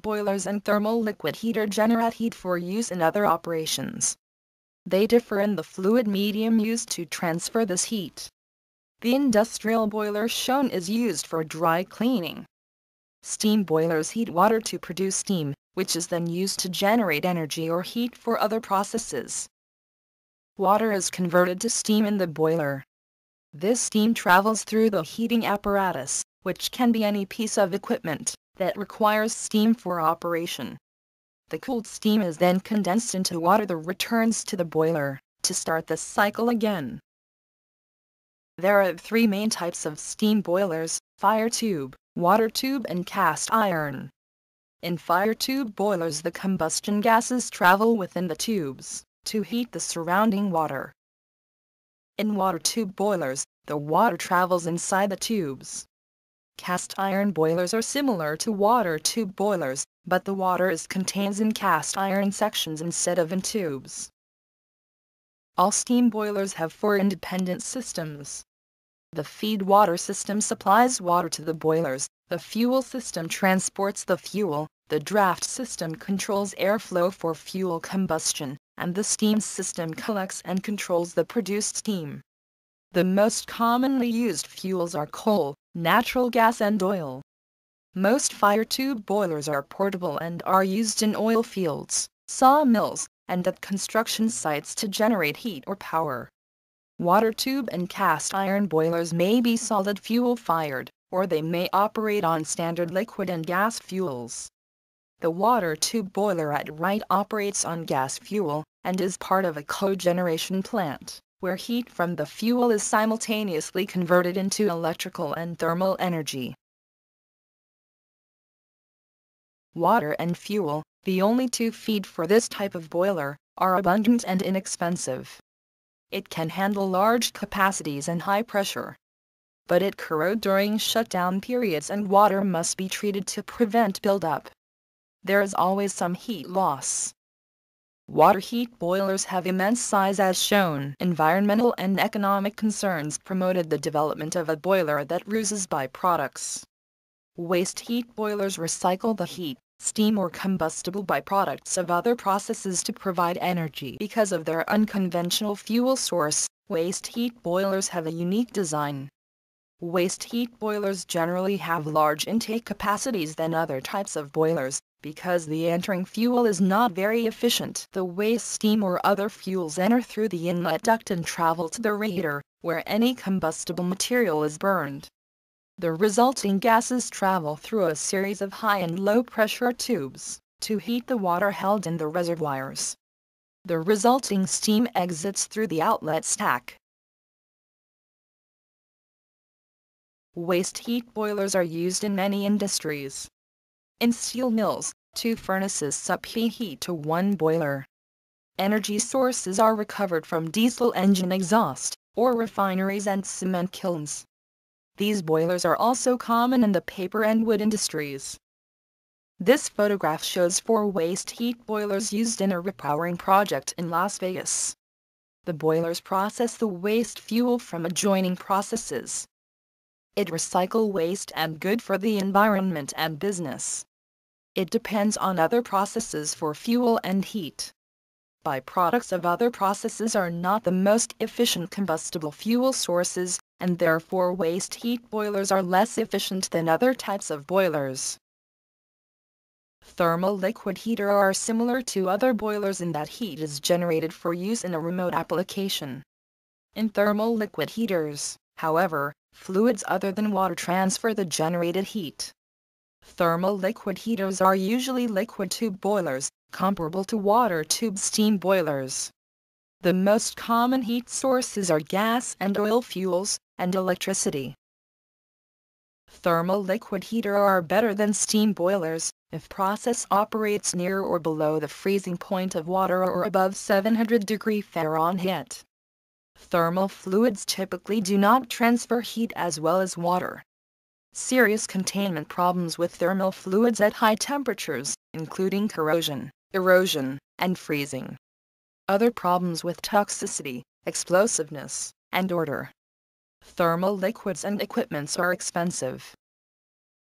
Boilers and thermal liquid heater generate heat for use in other operations. They differ in the fluid medium used to transfer this heat. The industrial boiler shown is used for dry cleaning. Steam boilers heat water to produce steam, which is then used to generate energy or heat for other processes. Water is converted to steam in the boiler. This steam travels through the heating apparatus, which can be any piece of equipment that requires steam for operation. The cooled steam is then condensed into water that returns to the boiler to start the cycle again. There are three main types of steam boilers: fire tube, water tube, and cast iron. In fire tube boilers, the combustion gases travel within the tubes to heat the surrounding water. In water tube boilers, the water travels inside the tubes. Cast iron boilers are similar to water tube boilers, but the water is contained in cast iron sections instead of in tubes. All steam boilers have four independent systems. The feed water system supplies water to the boilers, the fuel system transports the fuel, the draft system controls airflow for fuel combustion, and the steam system collects and controls the produced steam. The most commonly used fuels are coal, natural gas, and oil. Most fire tube boilers are portable and are used in oil fields, sawmills, and at construction sites to generate heat or power. Water tube and cast iron boilers may be solid fuel fired, or they may operate on standard liquid and gas fuels. The water tube boiler at right operates on gas fuel, and is part of a cogeneration plant, where heat from the fuel is simultaneously converted into electrical and thermal energy. Water and fuel, the only two feed for this type of boiler, are abundant and inexpensive. It can handle large capacities and high pressure. But it corrodes during shutdown periods, and water must be treated to prevent buildup. There is always some heat loss. Water heat boilers have immense size as shown. Environmental and economic concerns promoted the development of a boiler that uses byproducts. Waste heat boilers recycle the heat, steam, or combustible byproducts of other processes to provide energy. Because of their unconventional fuel source, waste heat boilers have a unique design. Waste heat boilers generally have large intake capacities than other types of boilers, because the entering fuel is not very efficient. The waste steam or other fuels enter through the inlet duct and travel to the radiator, where any combustible material is burned. The resulting gases travel through a series of high and low pressure tubes to heat the water held in the reservoirs. The resulting steam exits through the outlet stack. Waste heat boilers are used in many industries. In steel mills, 2 furnaces supply heat to 1 boiler. Energy sources are recovered from diesel engine exhaust, or refineries and cement kilns. These boilers are also common in the paper and wood industries. This photograph shows 4 waste heat boilers used in a repowering project in Las Vegas. The boilers process the waste fuel from adjoining processes. It recycles waste and good for the environment and business. It depends on other processes for fuel and heat. Byproducts of other processes are not the most efficient combustible fuel sources, and therefore waste heat boilers are less efficient than other types of boilers. Thermal liquid heater are similar to other boilers in that heat is generated for use in a remote application. In thermal liquid heaters, however, fluids other than water transfer the generated heat. Thermal liquid heaters are usually liquid tube boilers, comparable to water tube steam boilers. The most common heat sources are gas and oil fuels, and electricity. Thermal liquid heaters are better than steam boilers if process operates near or below the freezing point of water or above 700 degrees Fahrenheit. Thermal fluids typically do not transfer heat as well as water. Serious containment problems with thermal fluids at high temperatures, including corrosion, erosion, and freezing. Other problems with toxicity, explosiveness, and odor. Thermal liquids and equipments are expensive.